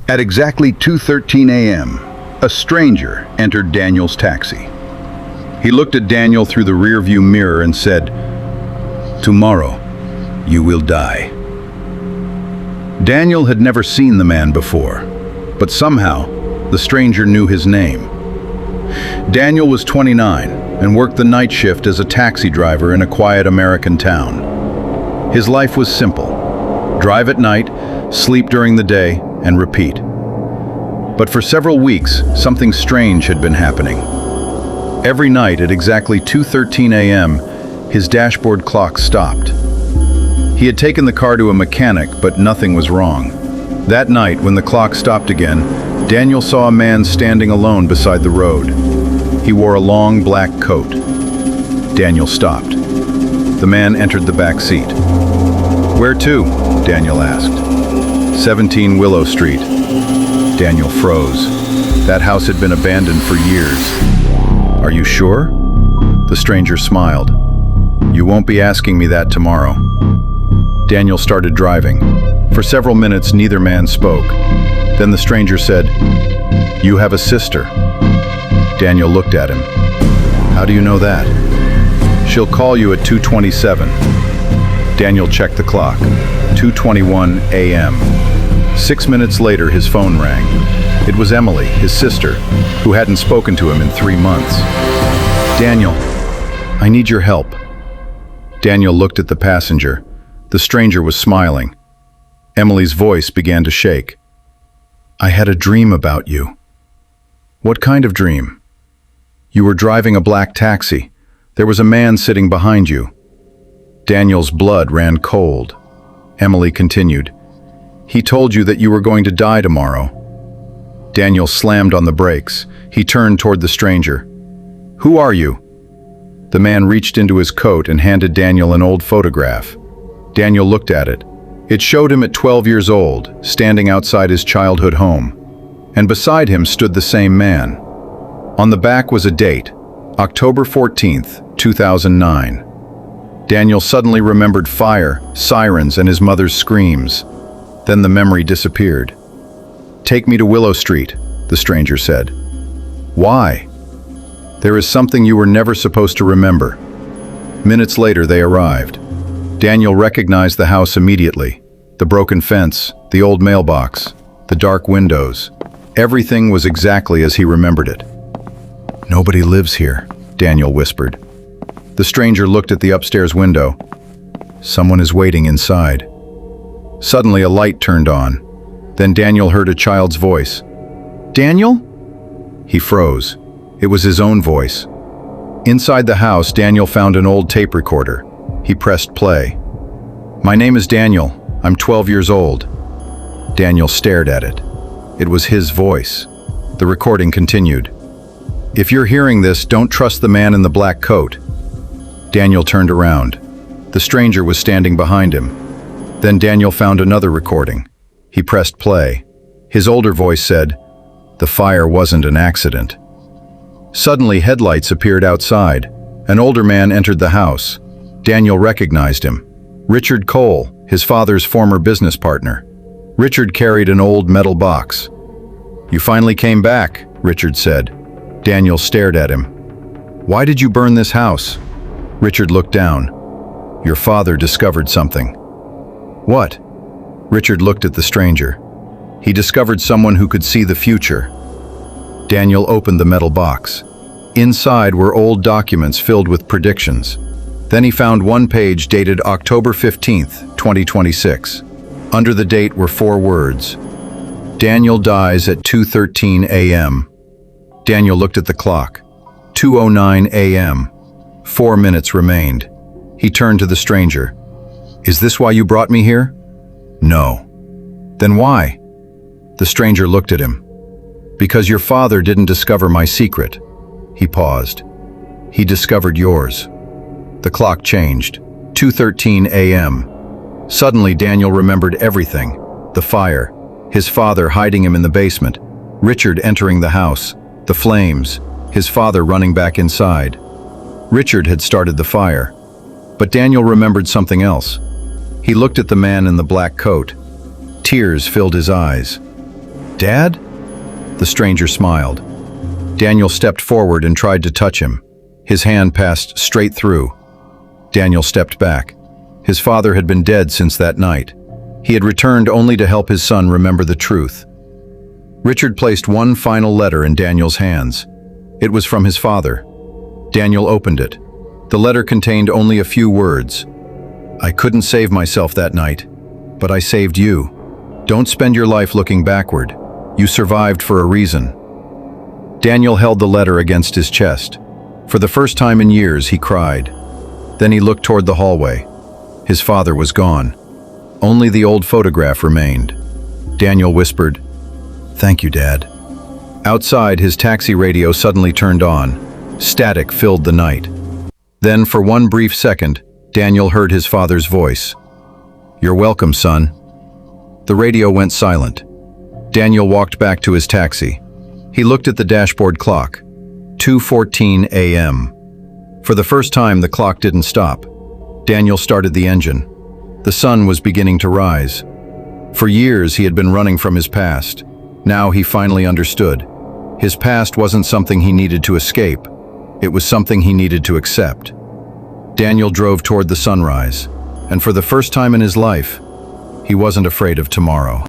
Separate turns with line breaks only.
At exactly 2:13 a.m., a stranger entered Daniel's taxi. He looked at Daniel through the rearview mirror and said, "Tomorrow, you will die." Daniel had never seen the man before, but somehow, the stranger knew his name. Daniel was 29 and worked the night shift as a taxi driver in a quiet American town. His life was simple: drive at night, sleep during the day, and repeat. But for several weeks, something strange had been happening. Every night at exactly 2:13 a.m., his dashboard clock stopped. He had taken the car to a mechanic, but nothing was wrong. That night, when the clock stopped again, Daniel saw a man standing alone beside the road. He wore a long black coat. Daniel stopped. The man entered the back seat. "Where to?" Daniel asked. 17 Willow Street. Daniel froze. That house had been abandoned for years. "Are you sure?" The stranger smiled. "You won't be asking me that tomorrow." Daniel started driving. For several minutes, neither man spoke. Then the stranger said, "You have a sister." Daniel looked at him. "How do you know that?" "She'll call you at 2:27. Daniel checked the clock. 2:21 a.m. 6 minutes later, his phone rang. It was Emily, his sister, who hadn't spoken to him in 3 months. "Daniel, I need your help." Daniel looked at the passenger. The stranger was smiling. Emily's voice began to shake. "I had a dream about you." "What kind of dream?" "You were driving a black taxi. There was a man sitting behind you." Daniel's blood ran cold. Emily continued, "He told you that you were going to die tomorrow." Daniel slammed on the brakes. He turned toward the stranger. "Who are you?" The man reached into his coat and handed Daniel an old photograph. Daniel looked at it. It showed him at 12 years old, standing outside his childhood home. And beside him stood the same man. On the back was a date, October 14th, 2009. Daniel suddenly remembered fire, sirens, and his mother's screams. Then the memory disappeared. "Take me to Willow Street," the stranger said. "Why?" "There is something you were never supposed to remember." Minutes later, they arrived. Daniel recognized the house immediately. The broken fence, the old mailbox, the dark windows. Everything was exactly as he remembered it. "Nobody lives here," Daniel whispered. The stranger looked at the upstairs window. "Someone is waiting inside." Suddenly a light turned on. Then Daniel heard a child's voice. "Daniel?" He froze. It was his own voice. Inside the house, Daniel found an old tape recorder. He pressed play. "My name is Daniel. I'm 12 years old." Daniel stared at it. It was his voice. The recording continued. "If you're hearing this, don't trust the man in the black coat." Daniel turned around. The stranger was standing behind him. Then Daniel found another recording. He pressed play. His older voice said, "The fire wasn't an accident." Suddenly, headlights appeared outside. An older man entered the house. Daniel recognized him. Richard Cole, his father's former business partner. Richard carried an old metal box. "You finally came back," Richard said. Daniel stared at him. "Why did you burn this house?" Richard looked down. "Your father discovered something." "What?" Richard looked at the stranger. "He discovered someone who could see the future." Daniel opened the metal box. Inside were old documents filled with predictions. Then he found one page dated October 15th, 2026. Under the date were 4 words. "Daniel dies at 2:13 a.m. Daniel looked at the clock. 2:09 a.m. 4 minutes remained. He turned to the stranger. "Is this why you brought me here?" "No." "Then why?" The stranger looked at him. "Because your father didn't discover my secret." He paused. "He discovered yours." The clock changed. 2:13 a.m. Suddenly, Daniel remembered everything. The fire, his father hiding him in the basement, Richard entering the house, the flames, his father running back inside. Richard had started the fire. But Daniel remembered something else. He looked at the man in the black coat. Tears filled his eyes. "Dad?" The stranger smiled. Daniel stepped forward and tried to touch him. His hand passed straight through. Daniel stepped back. His father had been dead since that night. He had returned only to help his son remember the truth. Richard placed one final letter in Daniel's hands. It was from his father. Daniel opened it. The letter contained only a few words. "I couldn't save myself that night, but I saved you. Don't spend your life looking backward. You survived for a reason." Daniel held the letter against his chest. For the first time in years, he cried. Then he looked toward the hallway. His father was gone. Only the old photograph remained. Daniel whispered, "Thank you, Dad." Outside, his taxi radio suddenly turned on. Static filled the night. Then, for one brief second, Daniel heard his father's voice. "You're welcome, son." The radio went silent. Daniel walked back to his taxi. He looked at the dashboard clock. 2:14 a.m. For the first time, the clock didn't stop. Daniel started the engine. The sun was beginning to rise. For years, he had been running from his past. Now he finally understood. His past wasn't something he needed to escape. It was something he needed to accept. Daniel drove toward the sunrise, and for the first time in his life, he wasn't afraid of tomorrow.